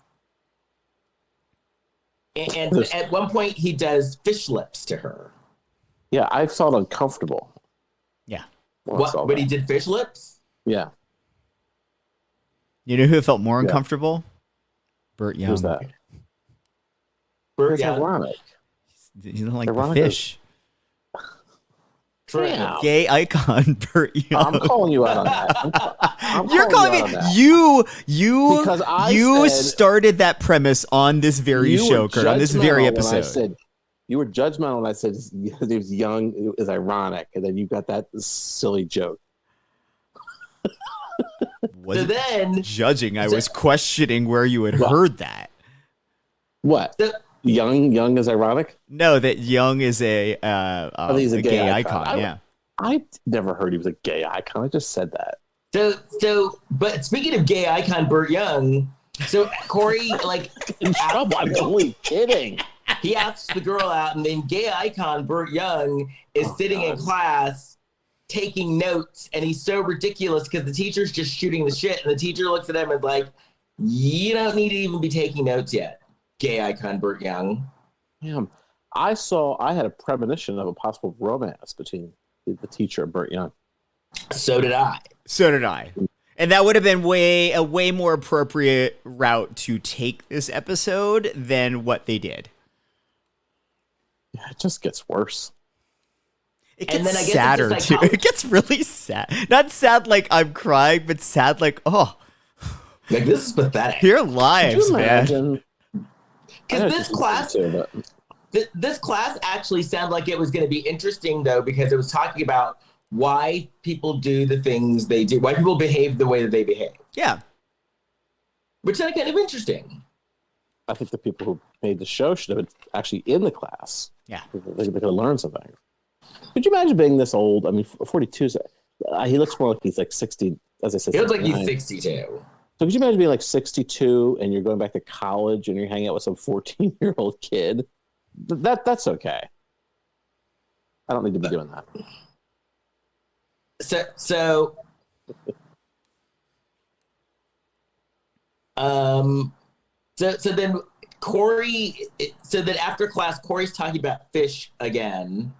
at one point, he does fish lips to her. Yeah, I felt uncomfortable. Yeah. But he did fish lips? Yeah. You know who felt more uncomfortable? Burt Young. Who's that? Burt Young. Ironic. You don't like the fish. True. Gay icon Burt Young. I'm calling you out on that. You're calling me. You started that premise on this very show, Kurt. On this very episode. You were judgmental when I said he was young. It was ironic, and then you got that silly joke. Judging, I was questioning where you had heard that. What? Young is ironic? No, that Young is a he's a gay icon. Yeah, I never heard he was a gay icon. I just said that. But speaking of gay icon Burt Young, so Corey like I'm only kidding. He asks the girl out, and then gay icon Burt Young is sitting in class taking notes, and he's so ridiculous because the teacher's just shooting the shit, and the teacher looks at him and like, you don't need to even be taking notes yet, gay icon Burt Young. Damn. I had a premonition of a possible romance between the teacher and Burt Young. So did I. And that would have been a way more appropriate route to take this episode than what they did. Yeah, it just gets worse. It gets And then I guess sadder it's just too. like It gets really sad. Not sad like I'm crying, but sad like, oh, like this is pathetic. your Could lives, you man. imagine? Because this class actually sounded like it was going to be interesting, though, because it was talking about why people do the things they do, why people behave the way that they behave. Yeah. Which is kind of interesting. I think the people who made the show should have been actually in the class. Yeah. They could have learned something. Could you imagine being this old? I mean, 42 is, he looks more like he's like 60, as I said. He looks like 69. he's 62. So could you imagine being like 62 and you're going back to college and you're hanging out with some 14-year-old kid? That's okay. I don't need to be doing that. So then Corey, so then after class, Corey's talking about fish again.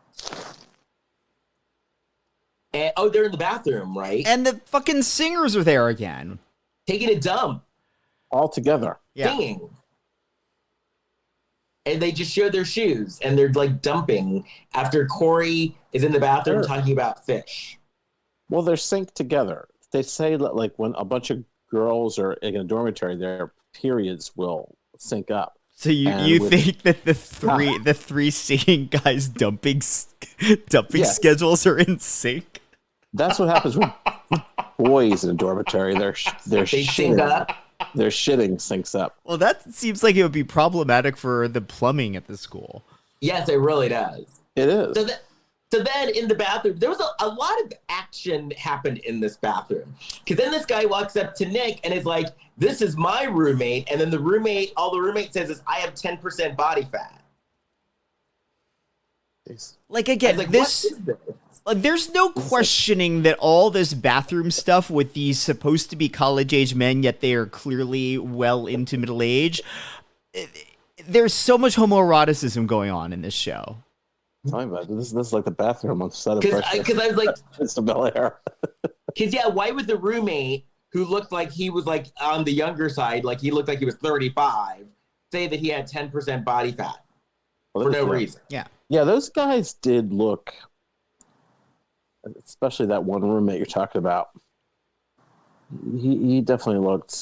And, they're in the bathroom, right? And the fucking singers are there again. Taking a dump. All together. Yeah. Singing. And they just show their shoes and they're like dumping after Corey is in the bathroom talking about fish. Well, they're synced together. They say that like when a bunch of girls are in a dormitory, their periods will sync up. So you think that the three singing guys dumping schedules are in sync? That's what happens with boys in a dormitory. They're They sync up. Their shitting syncs up. Well, that seems like it would be problematic for the plumbing at the school. Yes, it really does. It is. So then in the bathroom, there was a lot of action happened in this bathroom. Because then this guy walks up to Nick and is like, this is my roommate. And then all the roommate says is, I have 10% body fat. Like, again, what this... is this? There's no questioning that all this bathroom stuff with these supposed to be college-age men, yet they are clearly well into middle age. There's so much homoeroticism going on in this show. Tell me about it. This is like the bathroom on set of Because I was like, it's the Bel Air. because why would the roommate who looked like he was like on the younger side, like he looked like he was 35, say that he had 10% body fat for no reason? Yeah. Yeah, those guys did look, especially that one roommate you're talking about. He definitely looked,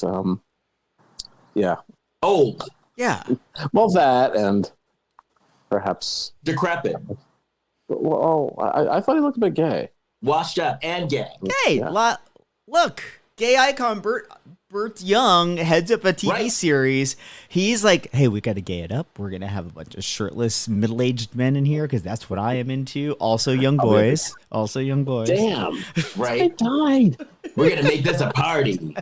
Old. Yeah. Well, that and perhaps Decrepit. well, I thought he looked a bit gay. Washed up and gay. Hey, Yeah. look, gay icon Burt Young heads up a TV series. He's like, hey, we got to gay it up. We're going to have a bunch of shirtless middle-aged men in here because that's what I am into. Also young boys. Also young boys. Damn. Right? I died. We're going to make this a party.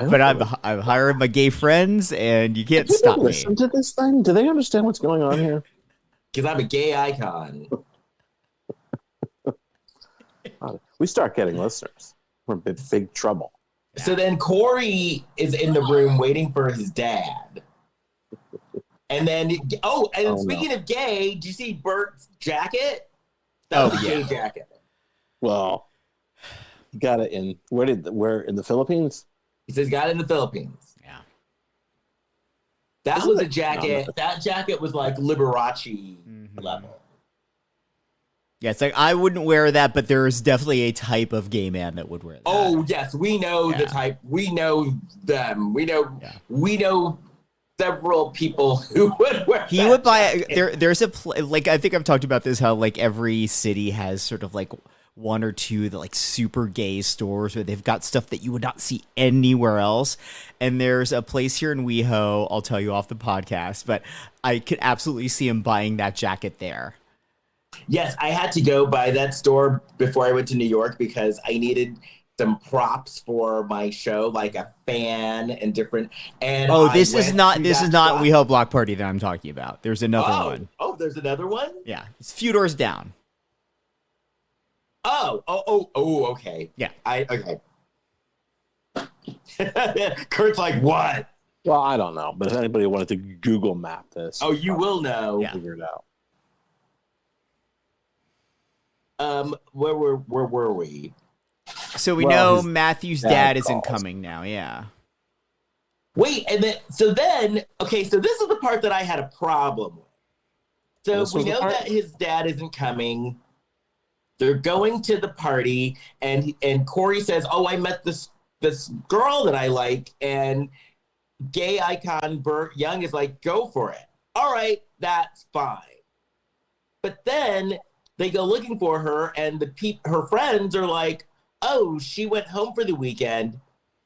But I'm hiring my gay friends, and you can't Did stop they me. listen to this thing? Do they understand what's going on here? Because I'm a gay icon. We start getting listeners. We're in big trouble. So then Corey is in the room waiting for his dad. And then, speaking of gay, did you see Burt's jacket? That was a gay jacket. Well, you got it in, where in the Philippines? He says, got it in the Philippines. Yeah. That Isn't was a it- jacket. That jacket was like Liberace level. Yeah, it's like, I wouldn't wear that, but there's definitely a type of gay man that would wear that. Oh, yes. We know the type. We know them. We know several people who would wear He that would buy jacket. there's a like, I think I've talked about this, how like every city has sort of like one or two the like super gay stores where they've got stuff that you would not see anywhere else. And there's a place here in WeHo, I'll tell you off the podcast, but I could absolutely see him buying that jacket there. Yes, I had to go by that store before I went to New York because I needed some props for my show, like a fan and different. And This is not WeHo Block Party that I'm talking about. There's another one. Oh, there's another one? Yeah, it's a few doors down. Okay. Yeah. Okay. Kurt's like, what? Well, I don't know, but if anybody wanted to Google map this, Oh, you will know. Yeah. figure it out. Where were we? So we Well, know his Matthew's dad dad isn't calls. coming now. Yeah. Wait, so this is the part that I had a problem with. So This we was the know party? that his dad isn't coming. They're going to the party, and Corey says, "Oh, I met this girl that I like," and gay icon Burt Young is like, "Go for it." All right, that's fine. But then they go looking for her, and her friends are like, "Oh, she went home for the weekend."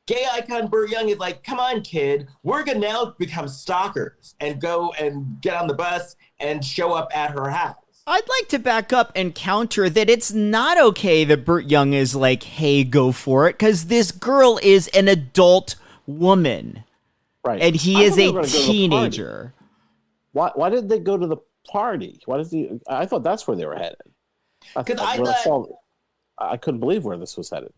Gay icon Burt Young is like, "Come on, kid, we're gonna now become stalkers and go and get on the bus and show up at her house." I'd like to back up and counter that it's not okay that Burt Young is like, hey, go for it, because this girl is an adult woman. Right. And he I is thought they a were gonna go to the teenager. party. Why did they go to the party? I thought that's where they were headed. Because I couldn't believe where this was headed.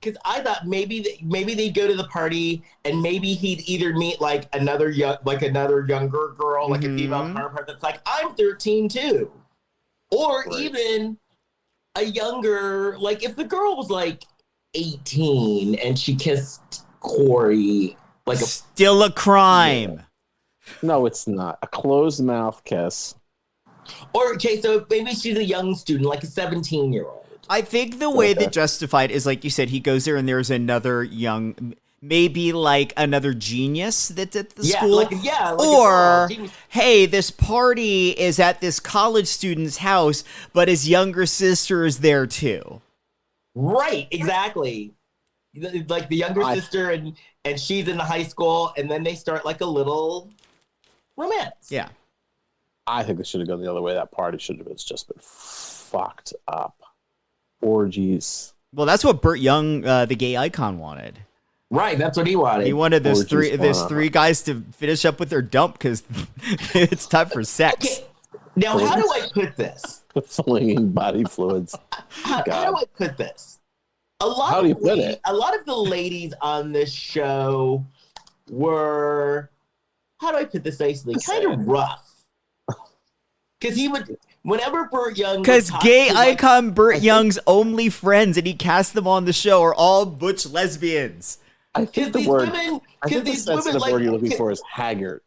Because I thought maybe they'd go to the party and maybe he'd either meet like another younger girl, like a female counterpart that's like, "I'm 13 too," or even a younger, like if the girl was like 18 and she kissed Corey, like still a crime. Yeah. No, it's not a closed mouth kiss. Or okay, so maybe she's a young student, like a 17-year-old. I think the way they justified is, like you said, he goes there and there's another young, maybe like another genius that's at the school. Or, hey, this party is at this college student's house, but his younger sister is there too. Right, exactly. Like the younger sister and she's in the high school, and then they start like a little romance. Yeah. I think they should have gone the other way. That party should have just been fucked up. Orgies. Well, that's what Burt Young, the gay icon, wanted. Right, that's what he wanted. He wanted those three guys to finish up with their dump because it's time for sex. Okay. Now, how do I put this? Flinging body fluids. How do I put this? A lot of the ladies on this show were, how do I put this nicely? Kind of rough. Because he would, whenever Burt Young, because gay icon Burt Young's only friends, and he cast them on the show, are all butch lesbians. I think the word you're looking for is haggard.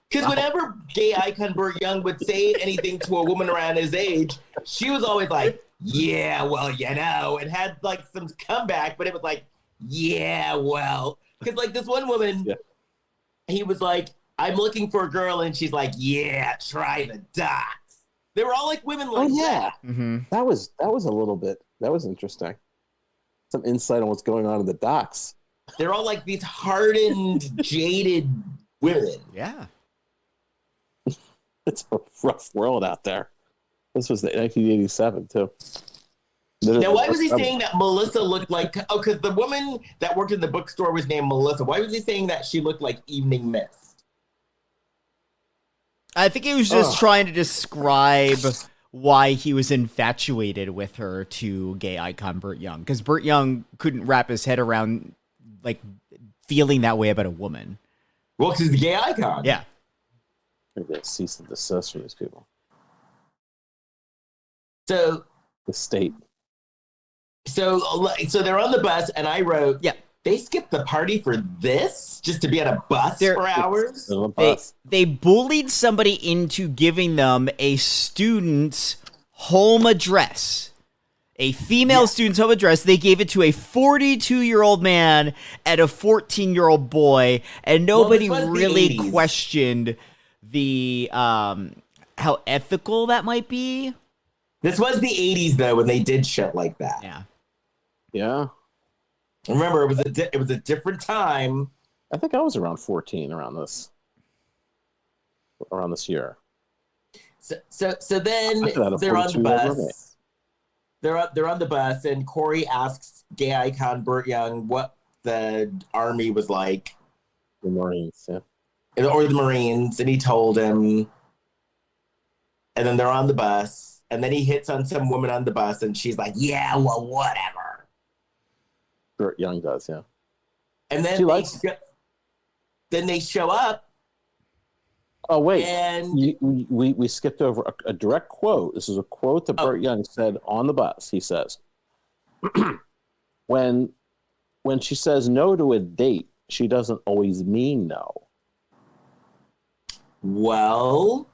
Because whenever gay icon Burt Young would say anything to a woman around his age, she was always like, "Yeah, well, you know," and had like some comeback, but it was like, "Yeah, well," because like this one woman, he was like, "I'm looking for a girl," and she's like, "Yeah, try the dots." They were all like women like that. Mm-hmm. That was a little bit. That was interesting. Some insight on what's going on in the docks. They're all like these hardened, jaded women. Yeah. It's a rough world out there. This was the 1987 too. Now, why was he saying that Melissa looked like? Oh, because the woman that worked in the bookstore was named Melissa. Why was he saying that she looked like Evening Mist? I think he was just trying to describe why he was infatuated with her to gay icon Burt Young, because Burt Young couldn't wrap his head around like feeling that way about a woman. Well, because he's the gay icon. Yeah. Maybe get cease and desist from these people. So the state. So they're on the bus, and I wrote, yeah, they skipped the party for this, just to be on a bus for hours. They bullied somebody into giving them a student's home address. A female student's home address. They gave it to a 42-year-old man and a 14-year-old boy, and nobody really questioned the how ethical that might be. This was the 80s, though, when they did shit like that. Yeah. Yeah. Remember, it was a different time. I think I was around 14 around this year. So then they're on the bus. They're on the bus, and Corey asks gay icon Burt Young what the army was like. The Marines, yeah. Or the Marines, and he told him. And then they're on the bus, and then he hits on some woman on the bus, and she's like, "Yeah, well, whatever." Burt Young does, yeah. And then then they show up. Oh wait, and we skipped over a direct quote. This is a quote that Burt Young said on the bus. He says, "When she says no to a date, she doesn't always mean no." Well,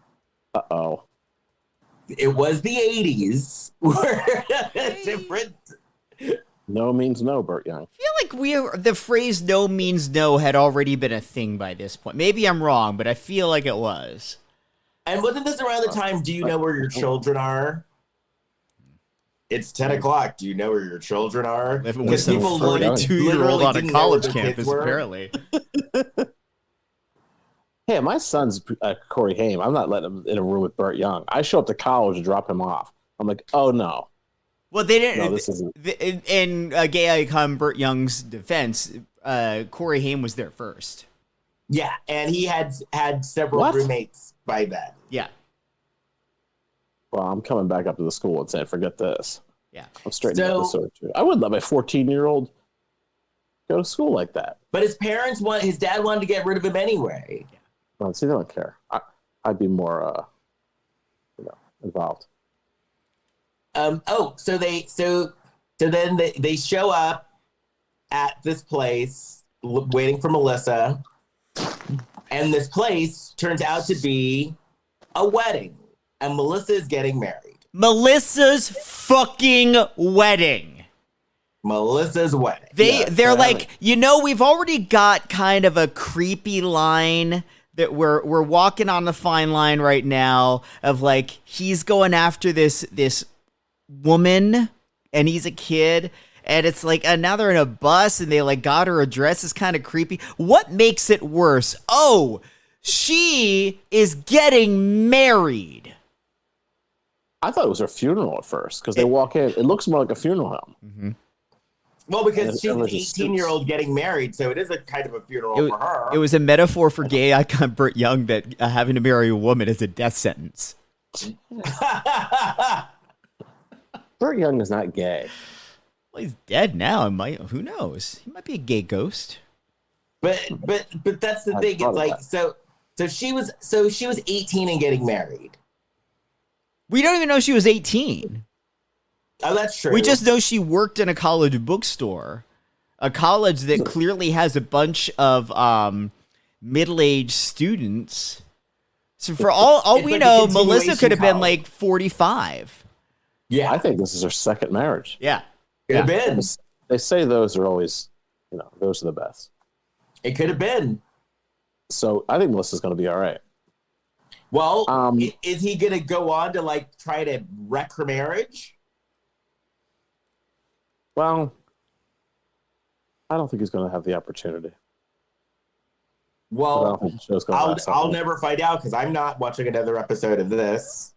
it was the 80s. Were different. No means no, Burt Young. I feel like the phrase "no means no" had already been a thing by this point. Maybe I'm wrong, but I feel like it was. And wasn't this around the time, do you know where your children are? It's 10 o'clock. Do you know where your children are? Living with some 42-year-old on a college campus, apparently. Hey, my son's Corey Haim. I'm not letting him in a room with Burt Young. I show up to college and drop him off. I'm like, oh, no. Well, they didn't. No, this isn't. In gay icon Burt Young's defense, Corey Haim was there first. Yeah, and he had several roommates by then. Yeah. Well, I'm coming back up to the school and saying, forget this. Yeah. I'm straightening up the sword, too. I wouldn't let my 14-year-old go to school like that. But his dad wanted to get rid of him anyway. Yeah. Well, see, they don't care. I'd be more, involved. So then they show up at this place waiting for Melissa, and this place turns out to be a wedding, and Melissa is getting married. Melissa's fucking wedding. Melissa's wedding. They're like, we've already got kind of a creepy line that we're walking on the fine line right now of like he's going after this woman and he's a kid, and it's like now they're in a bus and they like got her address. Is kind of creepy. What makes it worse? Oh, she is getting married. I thought it was her funeral at first because they walk in. It looks more like a funeral home. Mm-hmm. Well, because she's an 18-year-old getting married, so it is a kind of a funeral for her. It was a metaphor for gay icon Burt Young that having to marry a woman is a death sentence. Burt Young is not gay. Well, he's dead now. Who knows? He might be a gay ghost. But that's the thing. It's like so she was 18 and getting married. We don't even know she was 18. Oh, that's true. We just know she worked in a college bookstore, a college that clearly has a bunch of middle-aged students. So for all we know, Melissa could have been like 45. Yeah, I think this is her second marriage. Yeah, could have been. They say those are always, those are the best. It could have been. So I think Melissa's going to be all right. Well, is he going to go on to like try to wreck her marriage? Well, I don't think he's going to have the opportunity. Well, I'll never find out because I'm not watching another episode of this.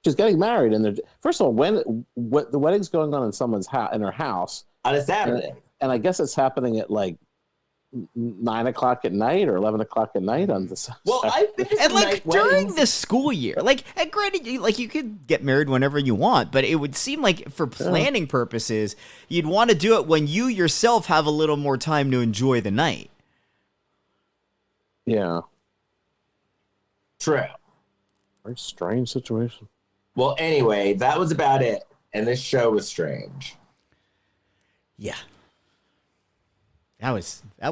She's getting married, and first of all, what the wedding's going on in someone's house, in her house on a Saturday, and I guess it's happening at like 9 o'clock at night or 11 o'clock at night on this. Well, I think it's like during the school year, and granted, you could get married whenever you want, but it would seem like for planning purposes, you'd want to do it when you yourself have a little more time to enjoy the night. Yeah. True. Very strange situation. Well, anyway, that was about it, and this show was strange. Yeah. That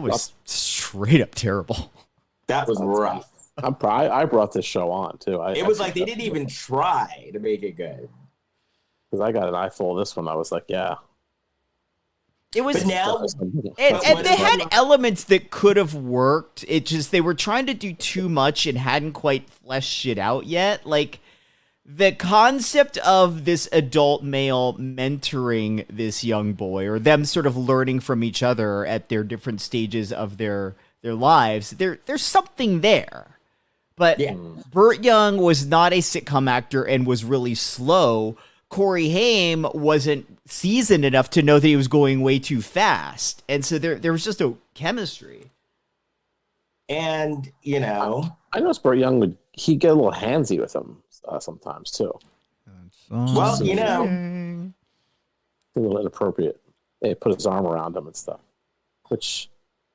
was straight up terrible. That was rough. I brought this show on too. It was like they didn't even try to make it good. Because I got an eyeful of this one. I was like, yeah. It was but now, and they had elements that could have worked. It just they were trying to do too much and hadn't quite fleshed it out yet. Like the concept of this adult male mentoring this young boy, or them sort of learning from each other at their different stages of their lives, there's something there. But Burt Young was not a sitcom actor and was really slow. Corey Haim wasn't seasoned enough to know that he was going way too fast. And so there was just a chemistry. And, I noticed Burt Young he'd get a little handsy with him sometimes too. Well, a little inappropriate. They put his arm around him and stuff, which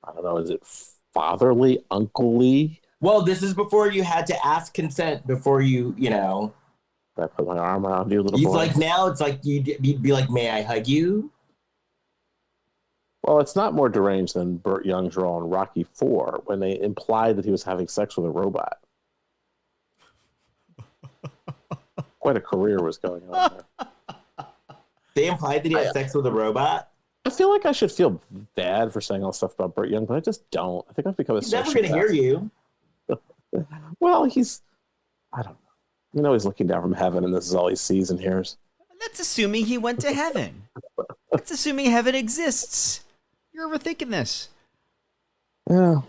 I don't know. Is it fatherly, unclely? Well, this is before you had to ask consent before you. I put my arm around you, little boy. He's like now. It's like you'd be like, "May I hug you?" Well, it's not more deranged than Burt Young's role in Rocky IV when they implied that he was having sex with a robot. quite a career was going on there. They implied that he had sex with a robot. I feel like I should feel bad for saying all this stuff about Burt Young, but I just don't. I think I've become a He's never going to hear you. Well, I don't know. He's looking down from heaven, and this is all he sees and hears. That's assuming he went to heaven. That's assuming heaven exists. You're overthinking this. Yeah.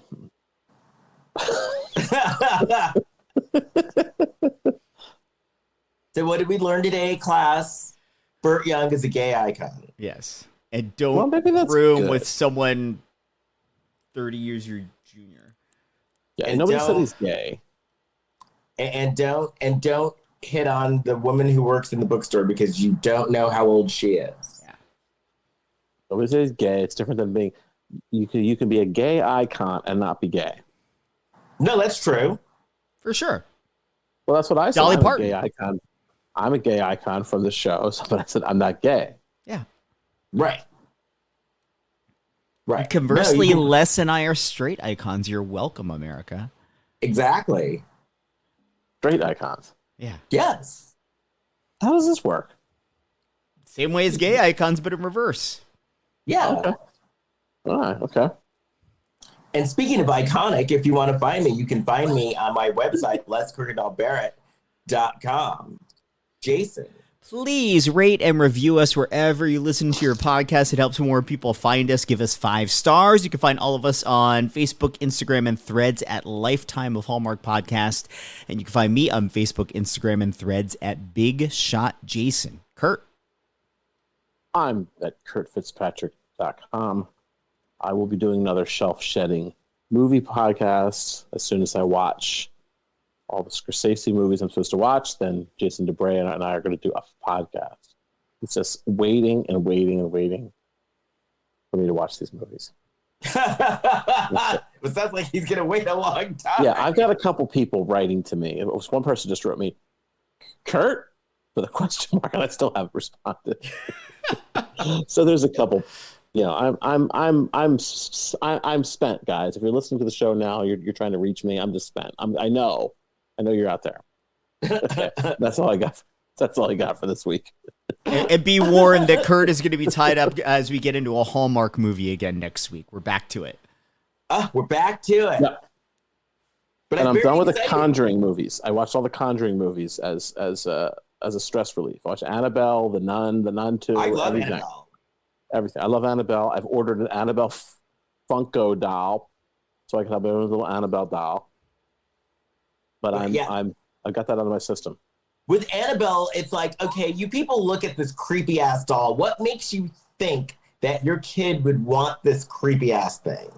So what did we learn today, class? Burt Young is a gay icon. Yes. And don't room with someone 30 years your junior. Yeah, and nobody said he's gay. And don't hit on the woman who works in the bookstore because you don't know how old she is. Yeah. Nobody said he's gay. It's different than being you can be a gay icon and not be gay. No, that's true. For sure. Well, that's what I said. Dolly I'm Parton. a gay icon. I'm a gay icon from the show, but I said I'm not gay. Yeah. Right. Right. Conversely, Les and I are straight icons. You're welcome, America. Exactly. Straight icons. Yeah. Yes. How does this work? Same way as gay icons, but in reverse. Yeah. Okay. All right. Okay. And speaking of iconic, if you want to find me, you can find me on my website, lescrickendallbarrett.com. Jason. Please rate and review us wherever you listen to your podcast. It helps more people find us. Give us 5 stars. You can find all of us on Facebook, Instagram, and Threads at Lifetime of Hallmark Podcast. And you can find me on Facebook, Instagram, and Threads at Big Shot Jason. Kurt. I'm at kurtfitzpatrick.com. I will be doing another shelf shedding movie podcast as soon as I watch all the Scorsese movies I'm supposed to watch. Then Jason DeBray and I are going to do a podcast. It's just waiting and waiting and waiting for me to watch these movies. It sounds like he's going to wait a long time. Yeah, I've got a couple people writing to me. It was one person just wrote me, Kurt, with a question mark, and I still haven't responded. So there's a couple. You know, I'm spent, guys. If you're listening to the show now, you're trying to reach me. I'm just spent. I know you're out there. Okay. That's all I got. That's all I got for this week. And be warned that Kurt is going to be tied up as we get into a Hallmark movie again next week. We're back to it. We're back to it. Yeah. But and I'm done with the excited. Conjuring movies. I watched all the Conjuring movies as a stress relief. I watched Annabelle, The Nun 2, I love everything. Annabelle. Everything. I love Annabelle. I've ordered an Annabelle Funko doll, so I can have a little Annabelle doll. But I've got that out of my system. With Annabelle, it's like, okay, you people look at this creepy ass doll. What makes you think that your kid would want this creepy ass thing?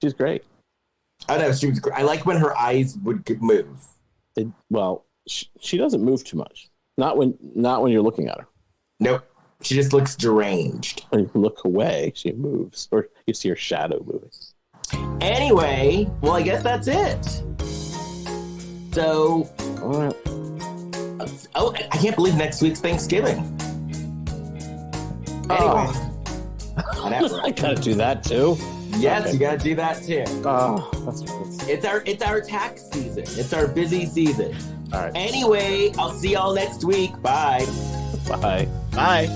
She's great. I know she was. I like when her eyes would move. She doesn't move too much. Not when you're looking at her. Nope. She just looks deranged. When you look away, she moves, or you see her shadow moving. Anyway, well, I guess that's it. So, All right. I can't believe next week's Thanksgiving. Anyway, I gotta do that too. Yes, Okay. you gotta do that too. Oh, that's It's our tax season. It's our busy season. all right. Anyway, I'll see y'all next week. Bye. Bye. Bye.